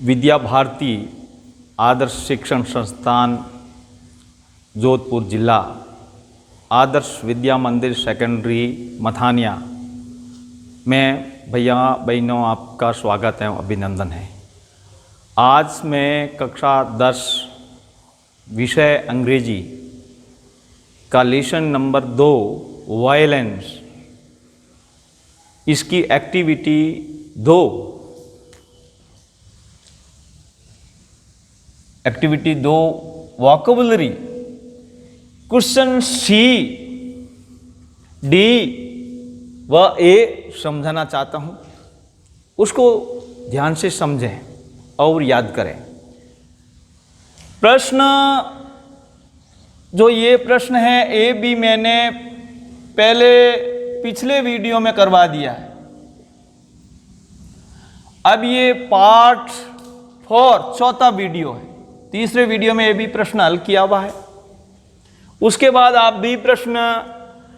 विद्या भारती आदर्श शिक्षण संस्थान जोधपुर जिला, आदर्श विद्या मंदिर सेकेंडरी मथानिया में भैया बहनों आपका स्वागत है, अभिनंदन है। आज मैं कक्षा 10 विषय अंग्रेजी का लेसन नंबर 2 वायलेंस, इसकी एक्टिविटी 2 वोकैबुलरी क्वेश्चन सी, डी व ए समझाना चाहता हूँ। उसको ध्यान से समझें और याद करें। प्रश्न जो ये प्रश्न है ए बी मैंने पहले पिछले वीडियो में करवा दिया है। अब ये पार्ट 4 चौथा वीडियो है। तीसरे वीडियो में ए बी प्रश्न हल किया हुआ है। उसके बाद आप बी प्रश्न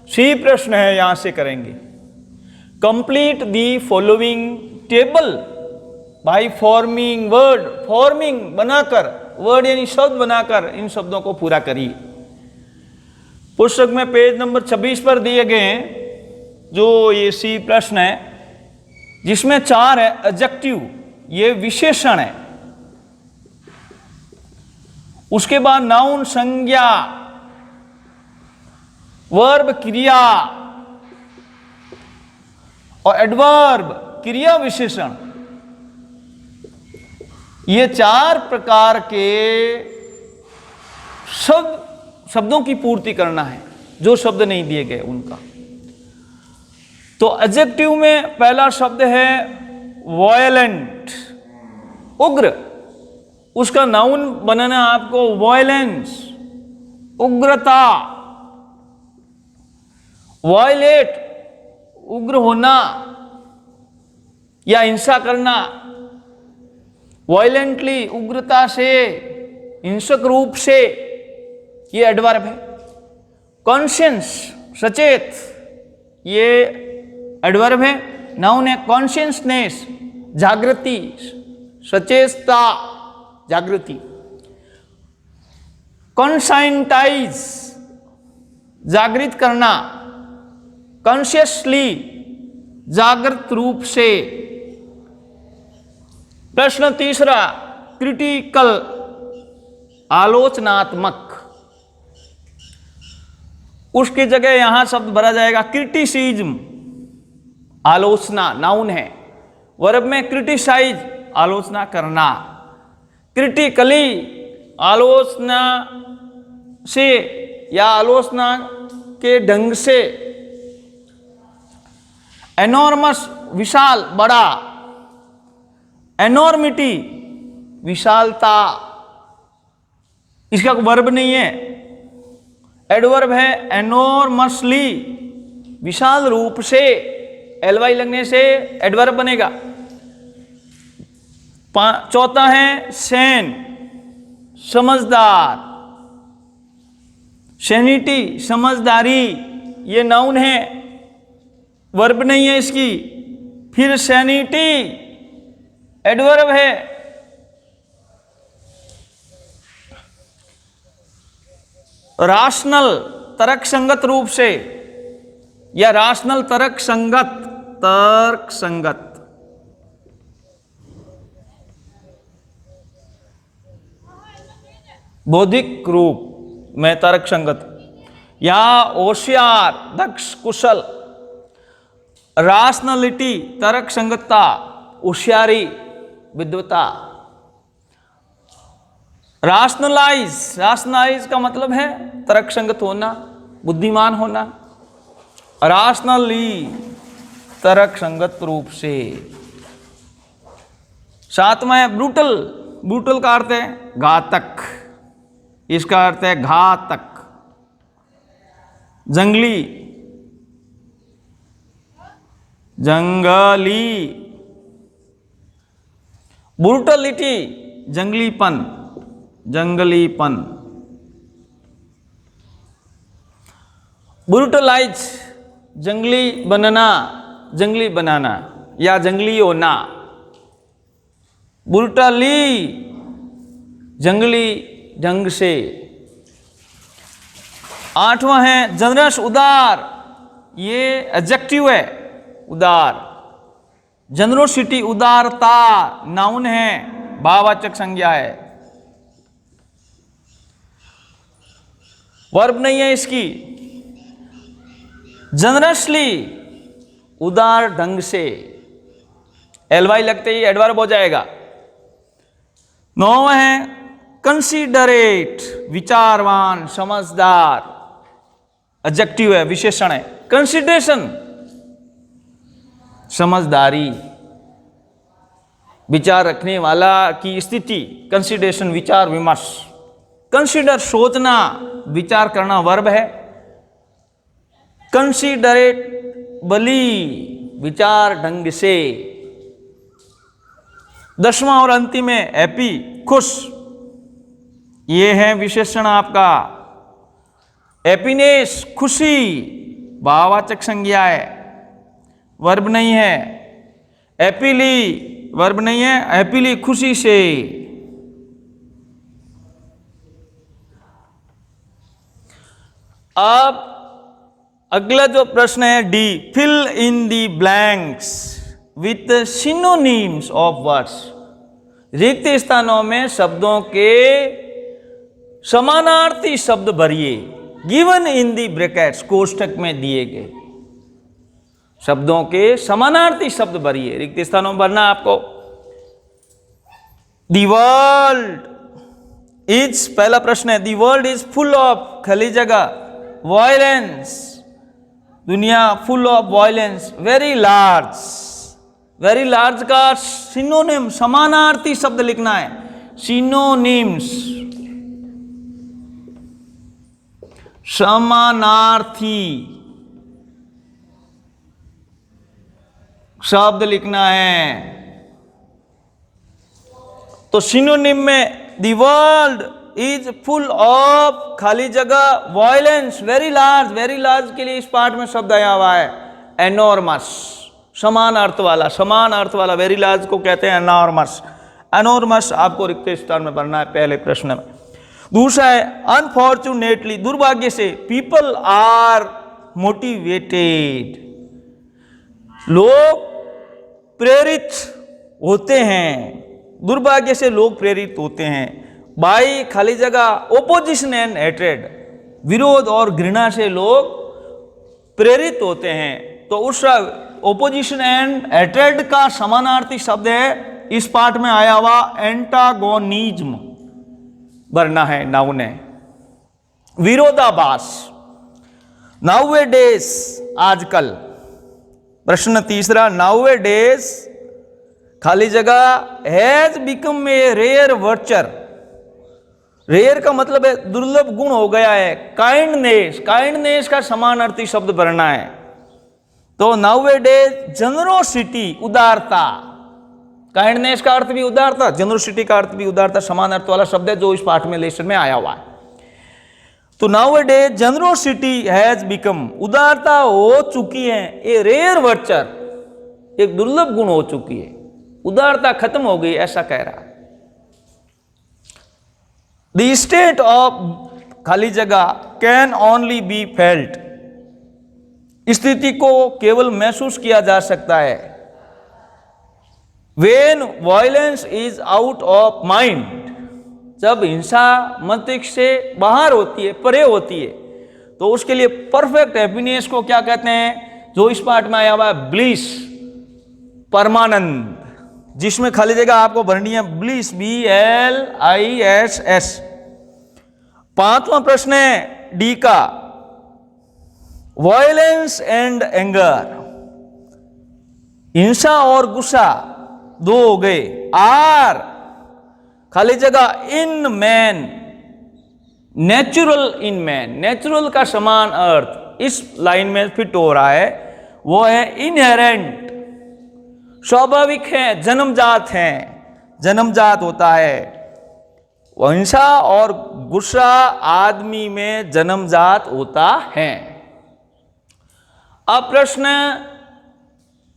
सी प्रश्न है यहां से करेंगे। Complete the following table by forming word, forming बनाकर, वर्ड यानी शब्द बनाकर इन शब्दों को पूरा करिए। पुस्तक में पेज नंबर 26 पर दिए गए हैं जो ये सी प्रश्न है, जिसमें 4 है एडजेक्टिव, ये विशेषण है। उसके बाद नाउन संज्ञा, वर्ब क्रिया और एडवर्ब क्रिया विशेषण। ये 4 प्रकार के शब्दों की पूर्ति करना है, जो शब्द नहीं दिए गए उनका। तो एडजेक्टिव में पहला शब्द है वायलेंट, उग्र। उसका नाउन बनाना आपको वायलेंस, उग्रता। वायलेट, उग्र होना या हिंसा करना। वायलेंटली, उग्रता से, हिंसक रूप से, ये एडवर्ब है। कॉन्शियस, सचेत, ये एडवर्ब है। नाउन है कॉन्शियसनेस, जागृति, सचेतता, जागृति। कॉन्साइंटाइज, जागृत करना। कॉन्शियसली, जागृत रूप से। प्रश्न तीसरा क्रिटिकल, आलोचनात्मक। उसकी जगह यहां शब्द भरा जाएगा क्रिटिसिज्म, आलोचना, नाउन है। वर्ब में क्रिटिसाइज, आलोचना करना। क्रिटिकली, आलोचना से या आलोचना के ढंग से। एनॉर्मस, विशाल, बड़ा। एनॉर्मिटी, विशालता। इसका वर्ब नहीं है, एडवर्ब है। एनॉर्मसली, विशाल रूप से, एलवाई लगने से एडवर्ब बनेगा। चौथा है सैन, समझदार। सैनिटी, समझदारी, ये नाउन है, वर्ब नहीं है इसकी। फिर सैनिटी एडवर्ब है। राशनल, तर्क संगत रूप से, या राशनल, तर्क संगत, तर्क संगत। बौद्धिक रूप में तर्क संगत, या होशियार, दक्ष, कुशल। राशनलिटी, तर्क संगतता, होशियारी, विद्वता। राशनलाइज, राशनलाइज का मतलब है तर्क संगत होना, बुद्धिमान होना। राशनली, तर्क संगत रूप से। 7वां है ब्रूटल। ब्रूटल का अर्थ है घातक, इसका अर्थ है घातक। जंगली, जंगली। ब्रूटलिटी, जंगलीपन, जंगलीपन। ब्रूटलाइज, जंगली बनना, जंगली बनाना या जंगली होना। ब्रूटली, जंगली ढंग से। 8वां है जनरस, उदार, ये एडजेक्टिव है, उदार। जनरोसिटी, उदारता, नाउन है, भाववाचक संज्ञा है, वर्ब नहीं है इसकी। जनरसली, उदार ढंग से, एलवाई लगते ही एडवर्ब हो जाएगा। 9वां है कंसीडरेट, विचारवान, समझदार, एडजेक्टिव है, विशेषण है। कंसीडरेशन, समझदारी, विचार रखने वाला की स्थिति, कंसीडरेशन, विचार विमर्श। कंसीडर, सोचना, विचार करना, वर्ब है। कंसीडरेटबली, विचार ढंग से। 10वां और अंतिम है हैप्पी, खुश, ये है विशेषण आपका। हैप्पीनेस, खुशी, भाववाचक संज्ञा है, वर्ब नहीं है। हैप्पीली, वर्ब नहीं है, हैप्पीली, खुशी से। अब अगला जो प्रश्न है D, fill in the blanks with synonyms of words. रिक्त स्थानों में शब्दों के समानार्थी शब्द भरिए। गिवन इन दी ब्रैकेट्स, कोष्ठक में दिए गए शब्दों के समानार्थी शब्द भरिए। रिक्त स्थानों में भरना आपको। दी वर्ल्ड इज, पहला प्रश्न है, the world is full of, खाली जगह, वायलेंस, दुनिया full of violence. Very large, very large का सिनोनिम, समानार्थी शब्द लिखना है, सिनोनिम्स, समानार्थी शब्द लिखना है। तो सिनोनिम में the world is full of, खाली जगह, violence, very large. Very large के लिए इस पार्ट में शब्द आया हुआ है एनॉर्मस, समान अर्थ वाला, समान अर्थ वाला वेरी लार्ज को कहते हैं एनॉर्मस। एनॉर्मस आपको रिक्त स्थान में भरना है पहले प्रश्न में। दूसरा है अनफॉर्चुनेटली, दुर्भाग्य से, पीपल आर मोटिवेटेड, लोग प्रेरित होते हैं, दुर्भाग्य से लोग प्रेरित होते हैं। बाई, खाली जगह, ओपोजिशन एंड हेट्रेड, विरोध और घृणा से लोग प्रेरित होते हैं। तो उस ओपोजिशन एंड हेट्रेड का समानार्थी शब्द है इस पाठ में आया हुआ एंटागोनिज्म, भरना है, नाउन है। विरोधाभास, नाउएडेज, आजकल। प्रश्न तीसरा, नाउएडेज, खाली जगह, हैज बिकम ए रेयर वर्चर। रेयर का मतलब है दुर्लभ गुण हो गया है। काइंडनेस, काइंडनेस का समानार्थी शब्द भरना है। तो नाउएडेज जनरोसिटी, उदारता। काइंडनेस का अर्थ भी उदारता, जनरोसिटी का अर्थ भी उदारता, समान अर्थ वाला शब्द है जो इस पाठ में लेसन में आया हुआ है। तो नाउएडेज जनरोसिटी हैज बिकम, उदारता हो चुकी है, ए रेयर वर्चर, एक दुर्लभ गुण हो चुकी है, उदारता खत्म हो गई, ऐसा कह रहा है। द स्टेट ऑफ, खाली जगह, कैन ओनली बी फेल्ट, स्थिति को केवल महसूस किया जा सकता है। When violence is out of mind, जब हिंसा मस्तिष्क से बाहर होती है, परे होती है, तो उसके लिए परफेक्ट हैप्पीनेस को क्या कहते हैं, जो इस पाठ में आया हुआ है ब्लिस, परमानंद, जिसमें खाली जगह आपको भरनी है ब्लिस, BLISS। 5वां प्रश्न है डी का, वायलेंस एंड एंगर, हिंसा और गुस्सा दो हो गए। आर, खाली जगह, in man, natural in man, natural का समान अर्थ इस लाइन में फिट हो रहा है, वो है इनहेरेंट, स्वाभाविक है, जन्मजात है, जन्मजात होता है। हिंसा और गुस्सा आदमी में जन्मजात होता है। अब प्रश्न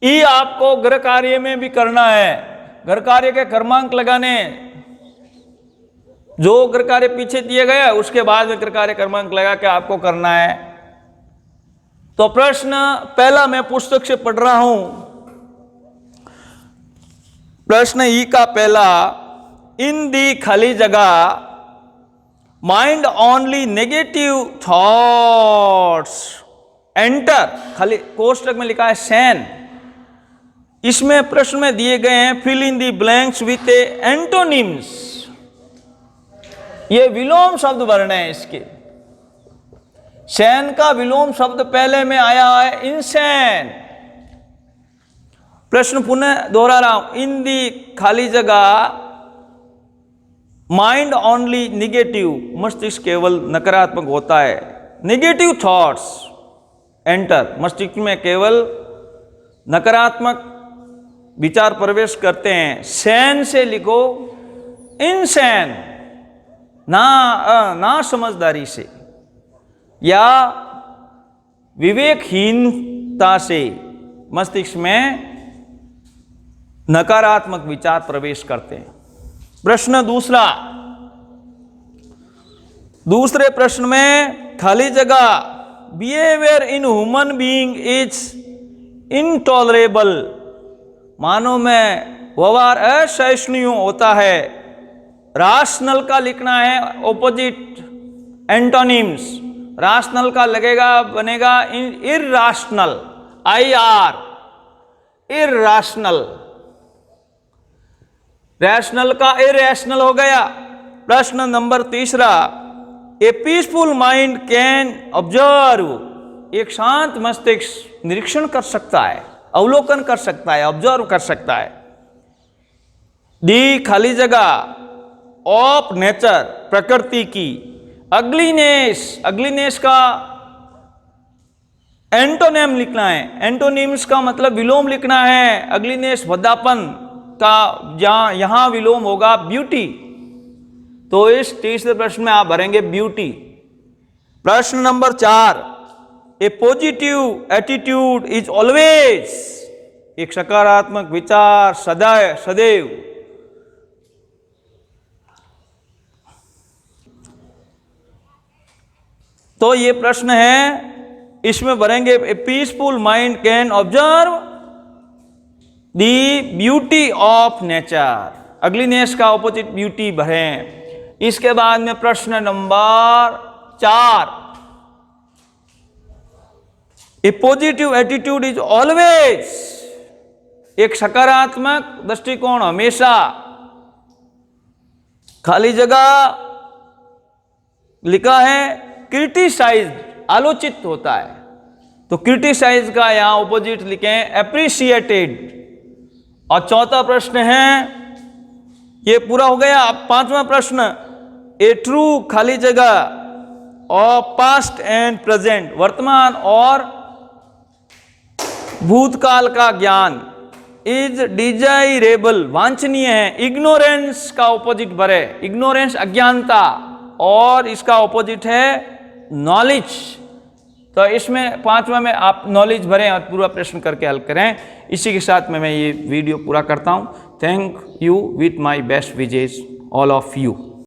ई आपको गृह कार्य में भी करना है, घर कार्य के क्रमांक लगाने, जो घर कार्य पीछे दिए गए उसके बाद में घर कार्य क्रमांक लगा के आपको करना है। तो प्रश्न पहला मैं पुस्तक से पढ़ रहा हूं। प्रश्न ई का पहला, इन दी खाली जगह mind only negative thoughts enter, खाली कोष्टक में लिखा है सैन। इसमें प्रश्न में दिए गए हैं fill in the blanks with antonyms. ये विलोम शब्द भरने हैं इसके। सैन का विलोम शब्द पहले में आया है इनसैन। प्रश्न पुनः दोहरा रहा हूं, इन दी खाली जगह माइंड ओनली निगेटिव, मस्तिष्क केवल नकारात्मक होता है। निगेटिव थॉट्स एंटर, मस्तिष्क में केवल नकारात्मक विचार प्रवेश करते हैं। सैन से लिखो इनसैन, ना समझदारी से या विवेकहीनता से मस्तिष्क में नकारात्मक विचार प्रवेश करते हैं। प्रश्न दूसरा, दूसरे प्रश्न में खाली जगह behaviour in human being is intolerable, मानव में व्यवहार असहिष्णुय होता है। राशनल का लिखना है ऑपोजिट एंटोनिम्स। राशनल का लगेगा बनेगा इरराशनल, IR इरराशनल। रैशनल का इरेशनल हो गया। प्रश्न नंबर तीसरा, ए पीसफुल माइंड कैन ऑब्जर्व, एक शांत मस्तिष्क निरीक्षण कर सकता है, अवलोकन कर सकता है, ऑब्जर्व कर सकता है। डी खाली जगह ऑफ नेचर, प्रकृति की। अग्लीनेस, अग्लीनेस का एंटोनिम लिखना है। एंटोनिम्स का मतलब विलोम लिखना है। अग्लीनेस भद्दापन का यहां विलोम होगा ब्यूटी। तो इस तीसरे प्रश्न में आप भरेंगे ब्यूटी। प्रश्न number 4, A positive attitude is always, एक सकारात्मक विचार सदैव। तो ये प्रश्न है, इसमें भरेंगे ए peaceful mind can observe the beauty of nature. Ugliness का ऑपोजिट ब्यूटी भरें। इसके बाद में प्रश्न number 4, A positive attitude is always, एक सकारात्मक दृष्टिकोण हमेशा। खाली जगह लिखा है क्रिटिसाइज, आलोचित होता है। तो क्रिटिसाइज का यहां ऑपोजिट लिखें एप्रिशिएटेड। और चौथा प्रश्न है, ये पूरा हो गया। अब पांचवा प्रश्न, ए ट्रू खाली जगह ऑफ पास्ट एंड प्रेजेंट, वर्तमान और भूतकाल का ज्ञान इज डिजायरेबल, वांछनीय है। इग्नोरेंस का ऑपोजिट भरे, इग्नोरेंस अज्ञानता, और इसका ऑपोजिट है नॉलेज। तो इसमें पांचवा में आप नॉलेज भरें और पूरा प्रश्न करके हल करें। इसी के साथ में मैं ये वीडियो पूरा करता हूं। Thank you, with my best wages all of you.